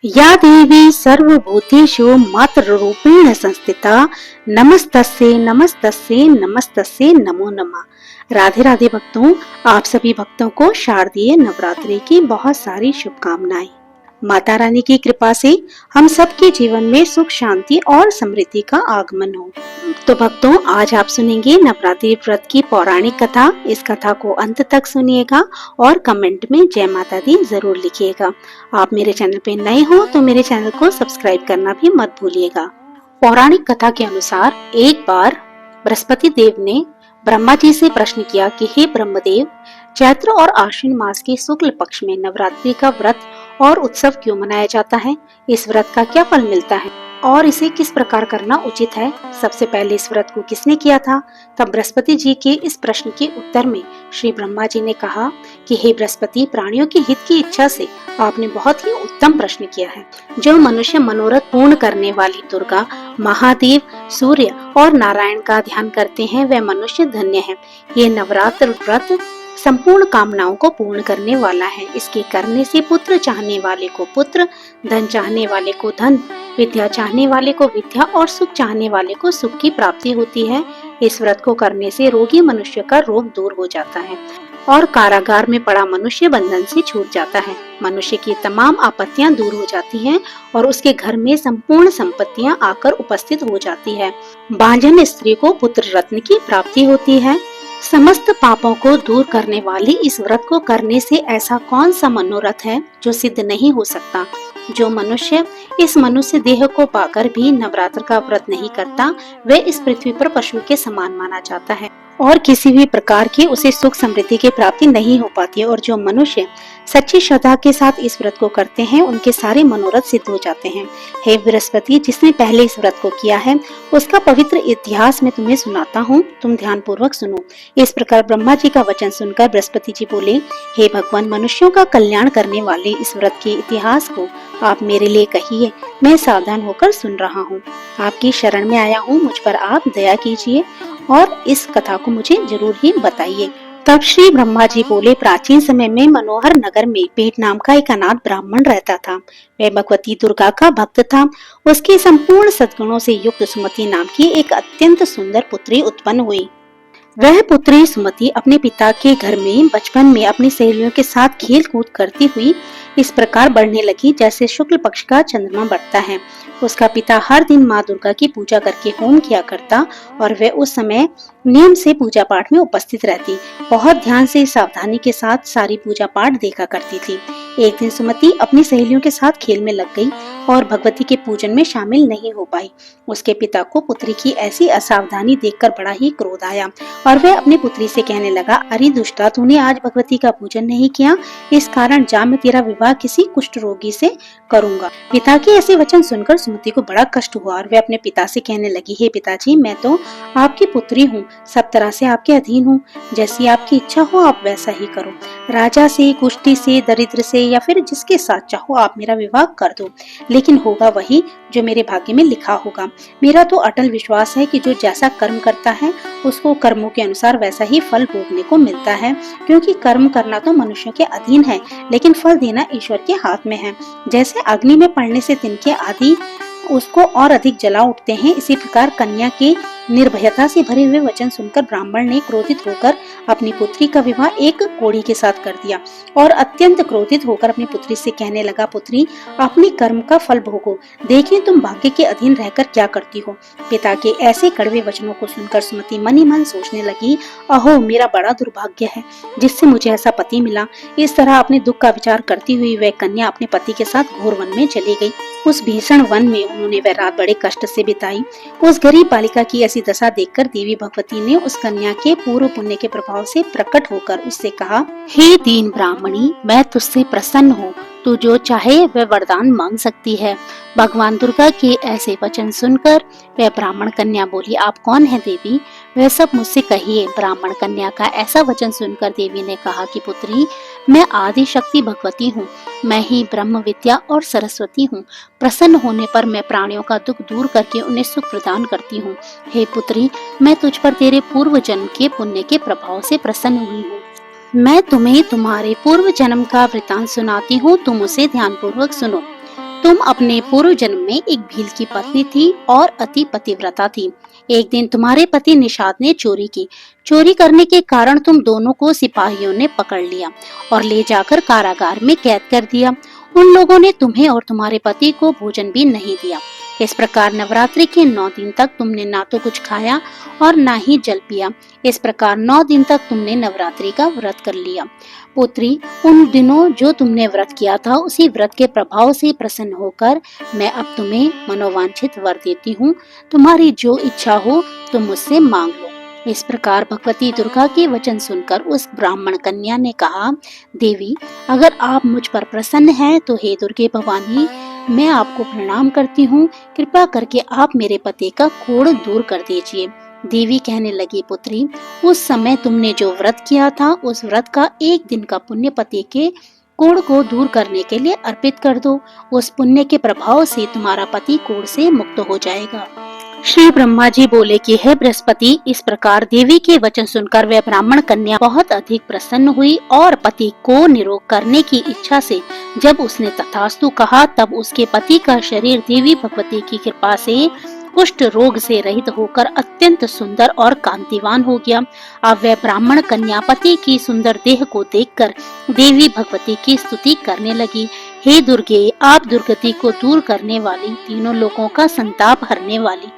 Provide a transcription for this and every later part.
या देवी सर्वभूतेषु मातृरूपेण संस्थिता नमस्तस्यै नमस्तस्यै नमस्तस्यै नमो नमः। राधे राधे भक्तों, आप सभी भक्तों को शारदीय नवरात्रि की बहुत सारी शुभकामनाएं। माता रानी की कृपा से हम सबके जीवन में सुख शांति और समृद्धि का आगमन हो। तो भक्तों, आज आप सुनेंगे नवरात्रि व्रत की पौराणिक कथा। इस कथा को अंत तक सुनिएगा और कमेंट में जय माता दी जरूर लिखिएगा। आप मेरे चैनल पे नए हो तो मेरे चैनल को सब्सक्राइब करना भी मत भूलिएगा। पौराणिक कथा के अनुसार एक बार बृहस्पति देव ने ब्रह्मा जी से प्रश्न किया कि हे ब्रह्मदेव, चैत्र और आश्विन मास के शुक्ल पक्ष में नवरात्रि का व्रत और उत्सव क्यों मनाया जाता है? इस व्रत का क्या फल मिलता है और इसे किस प्रकार करना उचित है? सबसे पहले इस व्रत को किसने किया था? तब बृहस्पति जी के इस प्रश्न के उत्तर में श्री ब्रह्मा जी ने कहा कि हे बृहस्पति, प्राणियों के हित की इच्छा से आपने बहुत ही उत्तम प्रश्न किया है। जो मनुष्य मनोरथ पूर्ण करने वाली दुर्गा, महादेव, सूर्य और नारायण का ध्यान करते हैं वह मनुष्य धन्य है। ये नवरात्र व्रत संपूर्ण कामनाओं को पूर्ण करने वाला है। इसके करने से पुत्र चाहने वाले को पुत्र, धन चाहने वाले को धन, विद्या चाहने वाले को विद्या और सुख चाहने वाले को सुख की प्राप्ति होती है। इस व्रत को करने से रोगी मनुष्य का रोग दूर हो जाता है और कारागार में पड़ा मनुष्य बंधन से छूट जाता है। मनुष्य की तमाम आपत्तियां दूर हो जाती हैं और उसके घर में संपूर्ण संपत्तियां आकर उपस्थित हो जाती है। बांझन स्त्री को पुत्र रत्न की प्राप्ति होती है। समस्त पापों को दूर करने वाली इस व्रत को करने से ऐसा कौन सा मनोरथ है जो सिद्ध नहीं हो सकता? जो मनुष्य इस मनुष्य देह को पाकर भी नवरात्र का व्रत नहीं करता, वह इस पृथ्वी पर पशु के समान माना जाता है और किसी भी प्रकार की उसे सुख समृद्धि की प्राप्ति नहीं हो पाती है। और जो मनुष्य सच्ची श्रद्धा के साथ इस व्रत को करते हैं, उनके सारे मनोरथ सिद्ध हो जाते हैं। हे बृहस्पति, जिसने पहले इस व्रत को किया है उसका पवित्र इतिहास मैं तुम्हें सुनाता हूँ, तुम ध्यान पूर्वक सुनो। इस प्रकार ब्रह्मा जी का वचन सुनकर बृहस्पति जी बोले, हे भगवान, मनुष्यों का कल्याण करने वाले इस व्रत के इतिहास को आप मेरे लिए कहिए। मैं सावधान होकर सुन रहा हूँ। आपकी शरण में आया हूँ, मुझ पर आप दया कीजिए और इस कथा को मुझे जरूर ही बताइए। तब श्री ब्रह्मा जी बोले, प्राचीन समय में मनोहर नगर में पेट नाम का एक अनाथ ब्राह्मण रहता था। वह भगवती दुर्गा का भक्त था। उसके संपूर्ण सद्गुणों से युक्त सुमति नाम की एक अत्यंत सुंदर पुत्री उत्पन्न हुई। वह पुत्री सुमति अपने पिता के घर में बचपन में अपनी सहेलियों के साथ खेल कूद करती हुई इस प्रकार बढ़ने लगी जैसे शुक्ल पक्ष का चंद्रमा बढ़ता है। उसका पिता हर दिन माँ दुर्गा की पूजा करके होम किया करता और वह उस समय नियम से पूजा पाठ में उपस्थित रहती। बहुत ध्यान से सावधानी के साथ सारी पूजा पाठ देखा करती थी। एक दिन सुमति अपनी सहेलियों के साथ खेल में लग गई और भगवती के पूजन में शामिल नहीं हो पाई। उसके पिता को पुत्री की ऐसी असावधानी देखकर बड़ा ही क्रोध आया और वह अपनी पुत्री से कहने लगा, अरे दुष्टा, तूने आज भगवती का पूजन नहीं किया, इस कारण जा मैं तेरा विवाह किसी कुष्ठ रोगी से करूंगा। पिता के ऐसे वचन सुनकर सुमति को बड़ा कष्ट हुआ और वह अपने पिता से कहने लगी, हे पिताजी, मैं तो आपकी पुत्री हूँ, सब तरह से आपके अधीन हूँ। जैसी आपकी इच्छा हो आप वैसा ही करो। राजा से, कुष्ठी से, दरिद्र से या फिर जिसके साथ चाहो आप मेरा विवाह कर दो, लेकिन होगा वही जो मेरे भाग्य में लिखा होगा। मेरा तो अटल विश्वास है कि जो जैसा कर्म करता है उसको कर्मों के अनुसार वैसा ही फल भोगने को मिलता है, क्योंकि कर्म करना तो मनुष्यों के अधीन है लेकिन फल देना ईश्वर के हाथ में है। जैसे अग्नि में पड़ने से तिनके आदि उसको और अधिक जला उठते हैं, इसी प्रकार कन्या के निर्भयता से भरे हुए वचन सुनकर ब्राह्मण ने क्रोधित होकर अपनी पुत्री का विवाह एक कोढ़ी के साथ कर दिया और अत्यंत क्रोधित होकर अपनी पुत्री से कहने लगा, पुत्री, अपनी कर्म का फल भोगो, देखिए तुम भाग्य के अधीन रहकर क्या करती हो। पिता के ऐसे कड़वे वचनों को सुनकर सुमति मन ही मन सोचने लगी, अहो, मेरा बड़ा दुर्भाग्य है जिससे मुझे ऐसा पति मिला। इस तरह अपने दुख का विचार करती हुई वह कन्या अपने पति के साथ घोर वन में चली गई। उस भीषण वन में उन्होंने वह रात बड़े कष्ट से बिताई। उस गरीब बालिका की ऐसी दशा देखकर देवी भगवती ने उस कन्या के पूर्व पुण्य के प्रभाव से प्रकट होकर उससे कहा, हे दीन ब्राह्मणी, मैं तुझसे प्रसन्न हूँ, तू जो चाहे वह वरदान मांग सकती है। भगवान दुर्गा के ऐसे वचन सुनकर वह ब्राह्मण कन्या बोली, आप कौन है देवी? वह सब मुझसे कहिए। ब्राह्मण कन्या का ऐसा वचन सुनकर देवी ने कहा कि पुत्री, मैं आदि शक्ति भगवती हूँ, मैं ही ब्रह्म विद्या और सरस्वती हूँ। प्रसन्न होने पर मैं प्राणियों का दुख दूर करके उन्हें सुख प्रदान करती हूँ। हे पुत्री, मैं तुझ पर तेरे पूर्व जन्म के पुण्य के प्रभाव से प्रसन्न हुई हूँ। मैं तुम्हें तुम्हारे पूर्व जन्म का वृतांत सुनाती हूँ, तुम उसे ध्यान पूर्वक सुनो। तुम अपने पूर्व जन्म में एक भील की पत्नी थी और अति पतिव्रता थी। एक दिन तुम्हारे पति निषाद ने चोरी की। चोरी करने के कारण तुम दोनों को सिपाहियों ने पकड़ लिया और ले जाकर कारागार में कैद कर दिया। उन लोगों ने तुम्हें और तुम्हारे पति को भोजन भी नहीं दिया। इस प्रकार नवरात्रि के 9 दिन तक तुमने ना तो कुछ खाया और ना ही जल पिया। इस प्रकार 9 दिन तक तुमने नवरात्रि का व्रत कर लिया। पुत्री, उन दिनों जो तुमने व्रत किया था उसी व्रत के प्रभाव से प्रसन्न होकर मैं अब तुम्हें मनोवांछित वर देती हूँ। तुम्हारी जो इच्छा हो तुम मुझसे मांग लो। इस प्रकार भगवती दुर्गा के वचन सुनकर उस ब्राह्मण कन्या ने कहा, देवी, अगर आप मुझ पर प्रसन्न हैं तो हे दुर्गे भवानी, मैं आपको प्रणाम करती हूँ। कृपा करके आप मेरे पति का कोढ़ दूर कर दीजिए। देवी कहने लगी, पुत्री, उस समय तुमने जो व्रत किया था उस व्रत का एक दिन का पुण्य पति के कोढ़ को दूर करने के लिए अर्पित कर दो। उस पुण्य के प्रभाव से तुम्हारा पति कोढ़ से मुक्त हो जाएगा। श्री ब्रह्मा जी बोले कि हे बृहस्पति, इस प्रकार देवी के वचन सुनकर वह ब्राह्मण कन्या बहुत अधिक प्रसन्न हुई और पति को निरोग करने की इच्छा से जब उसने तथास्तु कहा तब उसके पति का शरीर देवी भगवती की कृपा से कुष्ठ रोग से रहित होकर अत्यंत सुंदर और कांतिवान हो गया। अब वह ब्राह्मण कन्या पति की सुंदर देह को देखकर देवी भगवती की स्तुति करने लगी। हे दुर्गे, आप दुर्गति को दूर करने वाली, तीनों लोगों का संताप हरने वाली,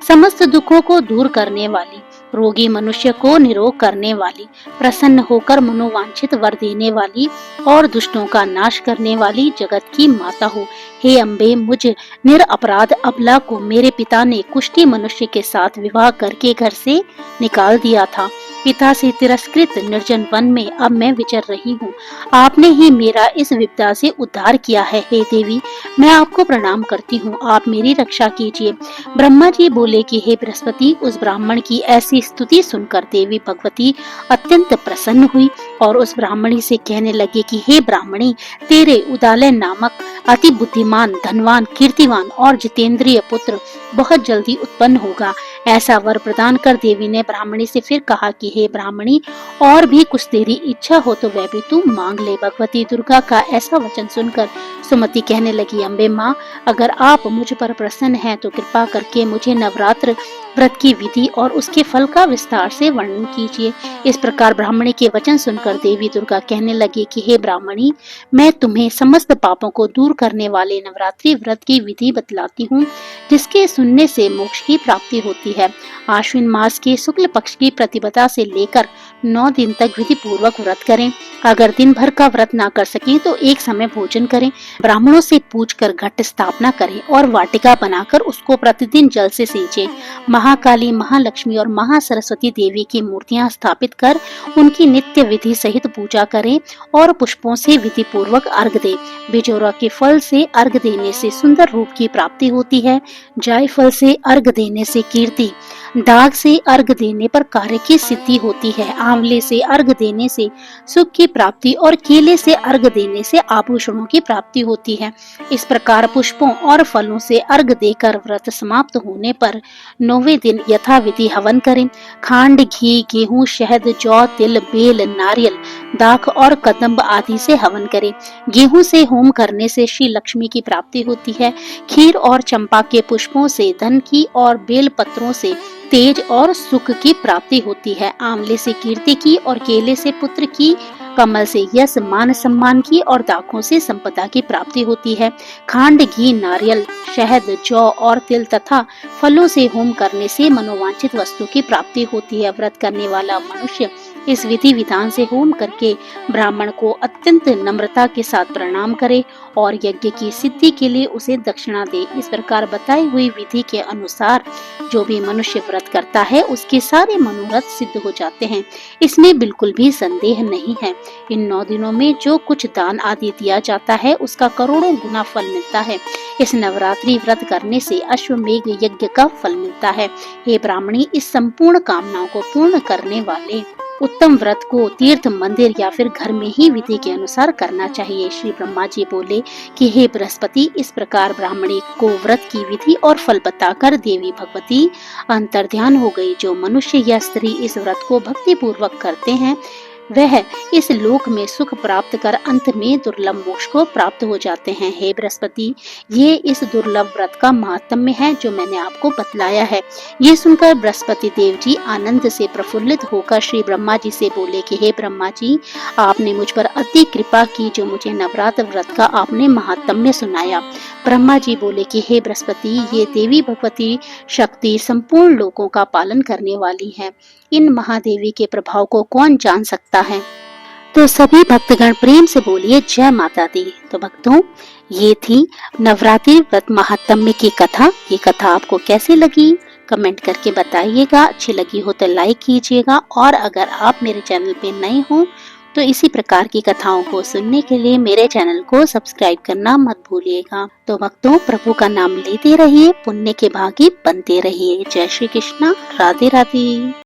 समस्त दुखों को दूर करने वाली, रोगी मनुष्य को निरोग करने वाली, प्रसन्न होकर मनोवांछित वर देने वाली और दुष्टों का नाश करने वाली जगत की माता हो। हे अम्बे, मुझ निरपराध अबला को मेरे पिता ने कुष्ठी मनुष्य के साथ विवाह करके घर से निकाल दिया था। पिता से तिरस्कृत निर्जन वन में अब मैं विचर रही हूँ। आपने ही मेरा इस विपदा से उद्धार किया है। हे देवी, मैं आपको प्रणाम करती हूँ, आप मेरी रक्षा कीजिए। ब्रह्मा जी बोले कि हे बृहस्पति, उस ब्राह्मण की ऐसी स्तुति सुनकर देवी भगवती अत्यंत प्रसन्न हुई और उस ब्राह्मणी से कहने लगी कि हे ब्राह्मणी, तेरे उदालय नामक अति बुद्धिमान, धनवान, कीर्तिवान और जितेंद्रिय पुत्र बहुत जल्दी उत्पन्न होगा। ऐसा वर प्रदान कर देवी ने ब्राह्मणी से फिर कहा कि हे ब्राह्मणी, और भी कुछ तेरी इच्छा हो तो वह भी तू मांग ले। भगवती दुर्गा का ऐसा वचन सुनकर सुमति कहने लगी, अम्बे माँ, अगर आप मुझ पर प्रसन्न हैं तो कृपा करके मुझे नवरात्र व्रत की विधि और उसके फल का विस्तार से वर्णन कीजिए। इस प्रकार ब्राह्मणी के वचन सुनकर देवी दुर्गा कहने लगी कि हे ब्राह्मणी, मैं तुम्हें समस्त पापों को दूर करने वाले नवरात्रि व्रत की विधि बतलाती हूँ, जिसके सुनने से मोक्ष की प्राप्ति होती है। आश्विन मास के शुक्ल पक्ष की प्रतिपदा से लेकर 9 दिन तक विधि पूर्वक व्रत करें। अगर दिन भर का व्रत ना कर सकें तो एक समय भोजन करें। ब्राह्मणों से पूछकर घट स्थापना करें और वाटिका बनाकर उसको प्रतिदिन जल से सींचें। महाकाली, महालक्ष्मी और महासरस्वती देवी की मूर्तियां स्थापित कर उनकी नित्य विधि सहित पूजा करें और पुष्पों से विधि पूर्वक अर्घ दें। बिजोरा के फल से अर्घ देने से सुंदर रूप की प्राप्ति होती है। जायफल से अर्घ देने से कीर्ति, दाग से अर्घ देने पर कार्य की सिद्धि होती है। आंवले से अर्घ देने से सुख की प्राप्ति और केले से अर्घ देने से आभूषणों की प्राप्ति होती है। इस प्रकार पुष्पों और फलों से अर्घ देकर व्रत समाप्त होने पर 9वें दिन यथाविधि हवन करें। खांड, घी, गेहूं, शहद, जौ, तिल, बेल, नारियल, दाख और कदम्ब आदि से हवन करें। गेहूं से होम करने से श्री लक्ष्मी की प्राप्ति होती है। खीर और चंपा के पुष्पों से धन की और बेल पत्रों से तेज और सुख की प्राप्ति होती है। आंवले से कीर्ति की और केले से पुत्र की, कमल से यश, मान, सम्मान की और दाखों से संपदा की प्राप्ति होती है। खांड, घी, नारियल, शहद, जौ और तिल तथा फलों से होम करने से मनोवांछित वस्तु की प्राप्ति होती है। व्रत करने वाला मनुष्य इस विधि विधान से होम करके ब्राह्मण को अत्यंत नम्रता के साथ प्रणाम करे और यज्ञ की सिद्धि के लिए उसे दक्षिणा दे। इस प्रकार बताई हुई विधि के अनुसार जो भी मनुष्य व्रत करता है उसके सारे मनोरथ सिद्ध हो जाते हैं। इसमें बिल्कुल भी संदेह नहीं है। इन 9 दिनों में जो कुछ दान आदि दिया जाता है उसका करोड़ों गुना फल मिलता है। इस नवरात्रि व्रत करने से अश्वमेघ यज्ञ का फल मिलता है। हे ब्राह्मणी, इस संपूर्ण कामनाओं को पूर्ण करने वाले उत्तम व्रत को तीर्थ, मंदिर या फिर घर में ही विधि के अनुसार करना चाहिए। श्री ब्रह्मा जी बोले कि हे बृहस्पति, इस प्रकार ब्राह्मणी को व्रत की विधि और फल बताकर देवी भगवती अंतर्ध्यान हो गई। जो मनुष्य या स्त्री इस व्रत को भक्ति पूर्वक करते हैं वह इस लोक में सुख प्राप्त कर अंत में दुर्लभ मोक्ष को प्राप्त हो जाते हैं। हे बृहस्पति, ये इस दुर्लभ व्रत का महात्म्य है जो मैंने आपको बतलाया है। ये सुनकर बृहस्पति देव जी आनंद से प्रफुल्लित होकर श्री ब्रह्मा जी से बोले कि हे ब्रह्मा जी, आपने मुझ पर अति कृपा की जो मुझे नवरात्र व्रत का आपने महात्म्य सुनाया। ब्रह्मा जी बोले कि हे बृहस्पति, ये देवी भगवती शक्ति संपूर्ण लोकों का पालन करने वाली है। इन महादेवी के प्रभाव को कौन जान सकता है। तो सभी भक्तगण प्रेम से बोलिए जय माता दी। तो भक्तों, ये थी नवरात्रि व्रत महात्म्य की कथा। ये कथा आपको कैसी लगी कमेंट करके बताइएगा। अच्छी लगी हो तो लाइक कीजिएगा, और अगर आप मेरे चैनल पे नए हो तो इसी प्रकार की कथाओं को सुनने के लिए मेरे चैनल को सब्सक्राइब करना मत भूलिएगा। तो भक्तों, प्रभु का नाम लेते रहिए, पुण्य के भागी बनते रहिए। जय श्री कृष्णा, राधे राधे।